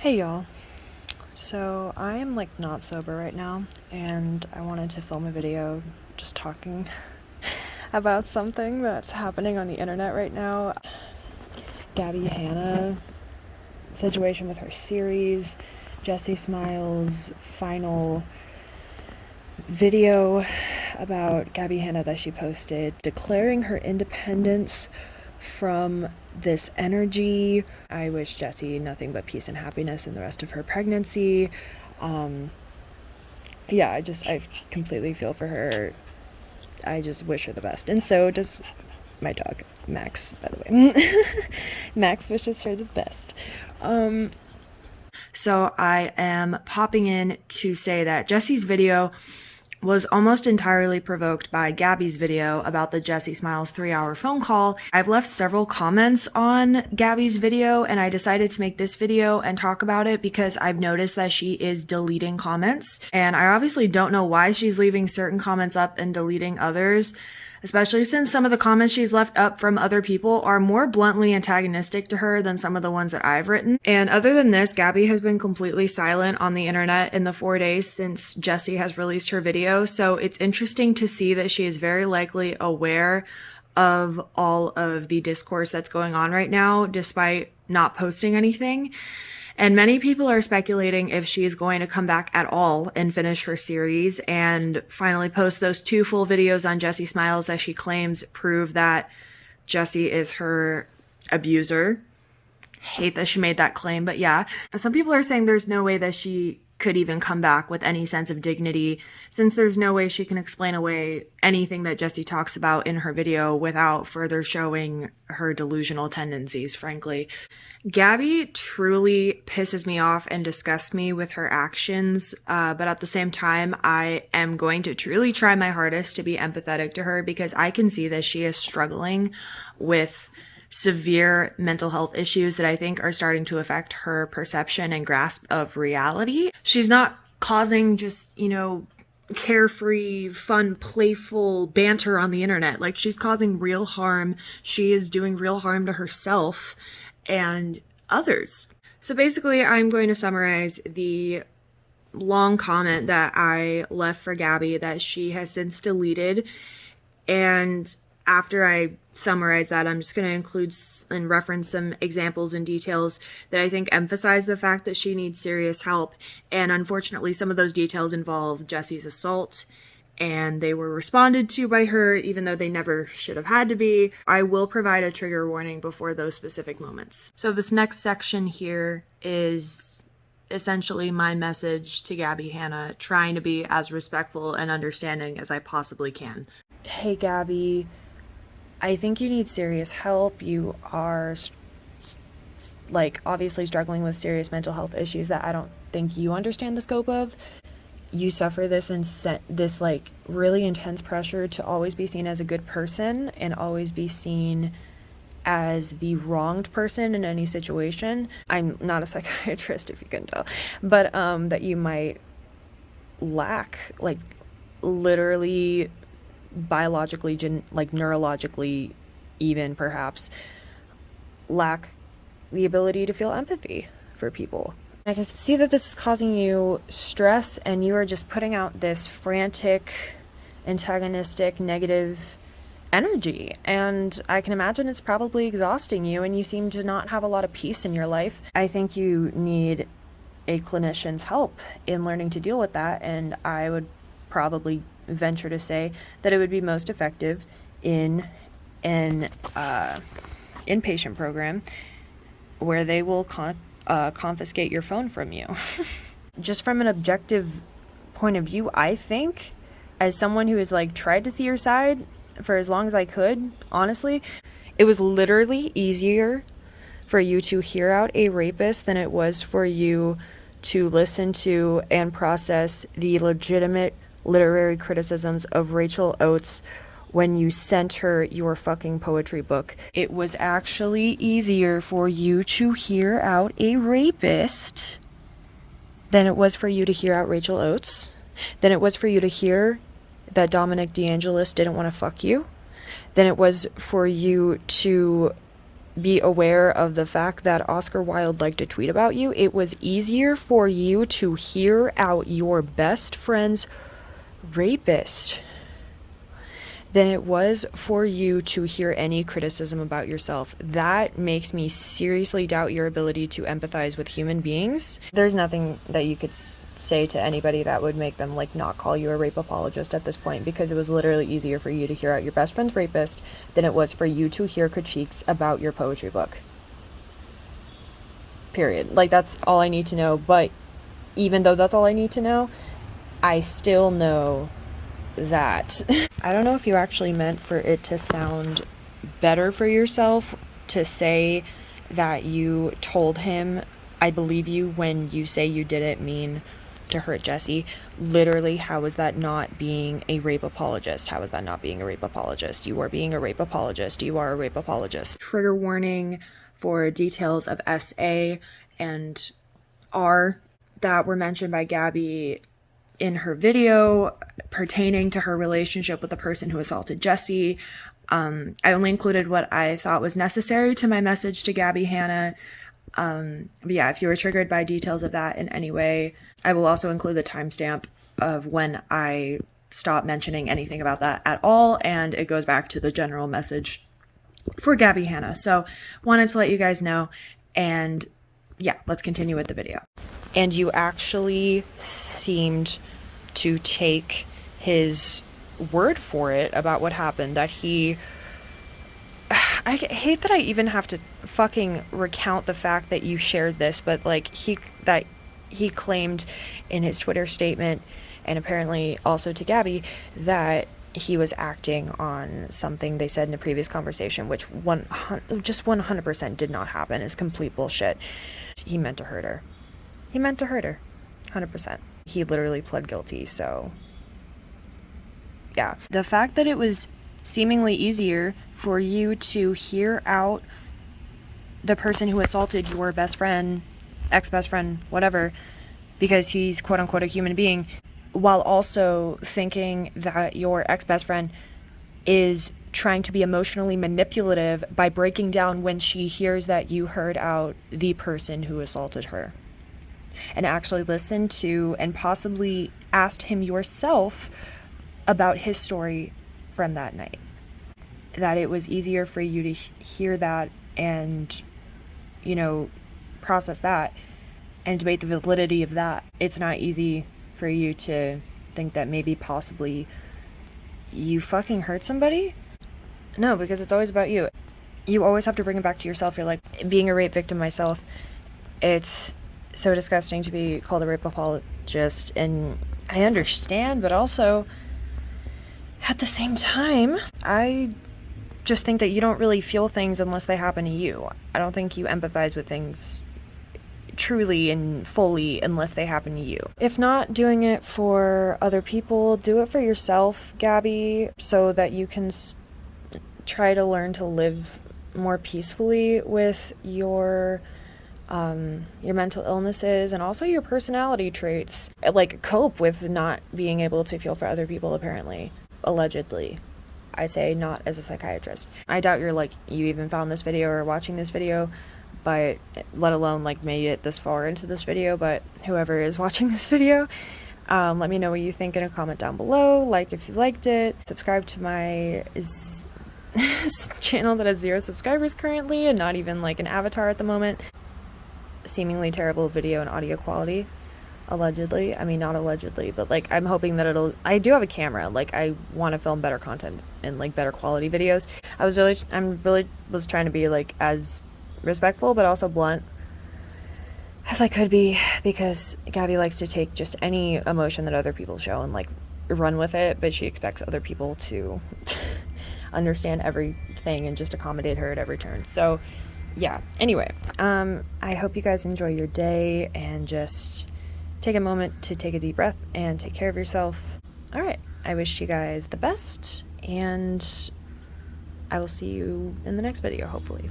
Hey y'all. So I am like not sober right now, and I wanted to film a video just talking about something that's happening on the internet right now. Gabbie Hanna situation with her series, Jessie Smiles' final video about Gabbie Hanna that she posted declaring her independence from this energy. I wish Jessie nothing but peace and happiness in the rest of her pregnancy. I completely feel for her. I just wish her the best. And so does my dog, Max, by the way. Max wishes her the best. So I am popping in to say that Jessie's video was almost entirely provoked by Gabbie's video about the Jessie Smiles 3-hour phone call. I've left several comments on Gabbie's video, and I decided to make this video and talk about it because I've noticed that she is deleting comments, and I obviously don't know why she's leaving certain comments up and deleting others, especially since some of the comments she's left up from other people are more bluntly antagonistic to her than some of the ones that I've written. And other than this, Gabbie has been completely silent on the internet in the 4 days since Jessie has released her video, so it's interesting to see that she is very likely aware of all of the discourse that's going on right now, despite not posting anything. And many people are speculating if she is going to come back at all and finish her series and finally post those 2 full videos on Jessie Smiles that she claims prove that Jessie is her abuser. Hate that she made that claim, but yeah. Some people are saying there's no way that she could even come back with any sense of dignity, since there's no way she can explain away anything that Jessie talks about in her video without further showing her delusional tendencies, frankly. Gabbie truly pisses me off and disgusts me with her actions, but at the same time, I am going to truly try my hardest to be empathetic to her because I can see that she is struggling with severe mental health issues that I think are starting to affect her perception and grasp of reality. She's not causing just, carefree, fun, playful banter on the internet. Like, she's causing real harm. She is doing real harm to herself and others. So basically, I'm going to summarize the long comment that I left for Gabbie that she has since deleted. And after I summarize that, I'm just going to include and reference some examples and details that I think emphasize the fact that she needs serious help. And unfortunately, some of those details involve Jessie's assault, and they were responded to by her, even though they never should have had to be. I will provide a trigger warning before those specific moments. So this next section here is essentially my message to Gabbie Hanna, trying to be as respectful and understanding as I possibly can. Hey Gabbie, I think you need serious help. You are obviously struggling with serious mental health issues that I don't think you understand the scope of. You suffer this really intense pressure to always be seen as a good person and always be seen as the wronged person in any situation. I'm not a psychiatrist, if you can tell, but that you might lack, literally, biologically, neurologically, even perhaps lack the ability to feel empathy for people. I can see that this is causing you stress, and you are just putting out this frantic, antagonistic, negative energy. And I can imagine it's probably exhausting you, and you seem to not have a lot of peace in your life. I think you need a clinician's help in learning to deal with that, and I would probably venture to say that it would be most effective in an inpatient program where they will confiscate your phone from you. Just from an objective point of view, I think, as someone who has tried to see your side for as long as I could, honestly, it was literally easier for you to hear out a rapist than it was for you to listen to and process the legitimate literary criticisms of Rachel Oates when you sent her your fucking poetry book. It was actually easier for you to hear out a rapist than it was for you to hear out Rachel Oates, than it was for you to hear that Dominic DeAngelis didn't want to fuck you, than it was for you to be aware of the fact that Oscar Wilde liked to tweet about you. It was easier for you to hear out your best friend's rapist than it was for you to hear any criticism about yourself. That makes me seriously doubt your ability to empathize with human beings. There's nothing that you could say to anybody that would make them like not call you a rape apologist at this point, because it was literally easier for you to hear out your best friend's rapist than it was for you to hear critiques about your poetry book. Period. Like, that's all I need to know. But even though that's all I need to know, I still know that I don't know if you actually meant for it to sound better for yourself to say that you told him I believe you when you say you didn't mean to hurt Jessie. Literally, how is that not being a rape apologist? How is that not being a rape apologist? You are being a rape apologist. You are a rape apologist. Trigger warning for details of SA and R that were mentioned by Gabbie in her video pertaining to her relationship with the person who assaulted Jessie. I only included what I thought was necessary to my message to Gabbie Hanna. But yeah, if you were triggered by details of that in any way, I will also include the timestamp of when I stopped mentioning anything about that at all, and it goes back to the general message for Gabbie Hanna. So wanted to let you guys know, and yeah, let's continue with the video. And you actually seemed to take his word for it about what happened, that he... I hate that I even have to fucking recount the fact that you shared this, but like he claimed in his Twitter statement, and apparently also to Gabbie, that he was acting on something they said in a previous conversation, which just 100% did not happen. Is complete bullshit. He meant to hurt her. He meant to hurt her. 100%. He literally pled guilty, so yeah. The fact that it was seemingly easier for you to hear out the person who assaulted your best friend, ex-best friend, whatever, because he's quote-unquote a human being, while also thinking that your ex-best friend is trying to be emotionally manipulative by breaking down when she hears that you heard out the person who assaulted her, and actually listened to and possibly asked him yourself about his story from that night. That it was easier for you to hear that and, you know, process that and debate the validity of that. It's not easy for you to think that maybe possibly you fucking hurt somebody. No, because it's always about you. You always have to bring it back to yourself. You're like, being a rape victim myself, it's so disgusting to be called a rape apologist, and I understand, but also at the same time, I just think that you don't really feel things unless they happen to you. I don't think you empathize with things truly and fully unless they happen to you. If not doing it for other people, do it for yourself, Gabbie, so that you can try to learn to live more peacefully with your mental illnesses and also your personality traits. Like, cope with not being able to feel for other people, apparently. Allegedly. I say not as a psychiatrist. I doubt you even found this video or watching this video, but let alone like made it this far into this video. But whoever is watching this video, let me know what you think in a comment down below. Like if you liked it, subscribe to my channel that has 0 subscribers currently and not even like an avatar at the moment. Seemingly terrible video and audio quality. Allegedly. I mean, not allegedly, but like I'm hoping that I do have a camera. Like I want to film better content and like better quality videos. I'm really was trying to be like as respectful but also blunt as I could be, because Gabbie likes to take just any emotion that other people show and like run with it, but she expects other people to understand everything and just accommodate her at every turn. So yeah, anyway, I hope you guys enjoy your day and just take a moment to take a deep breath and take care of yourself. All right, I wish you guys the best, and I will see you in the next video, hopefully.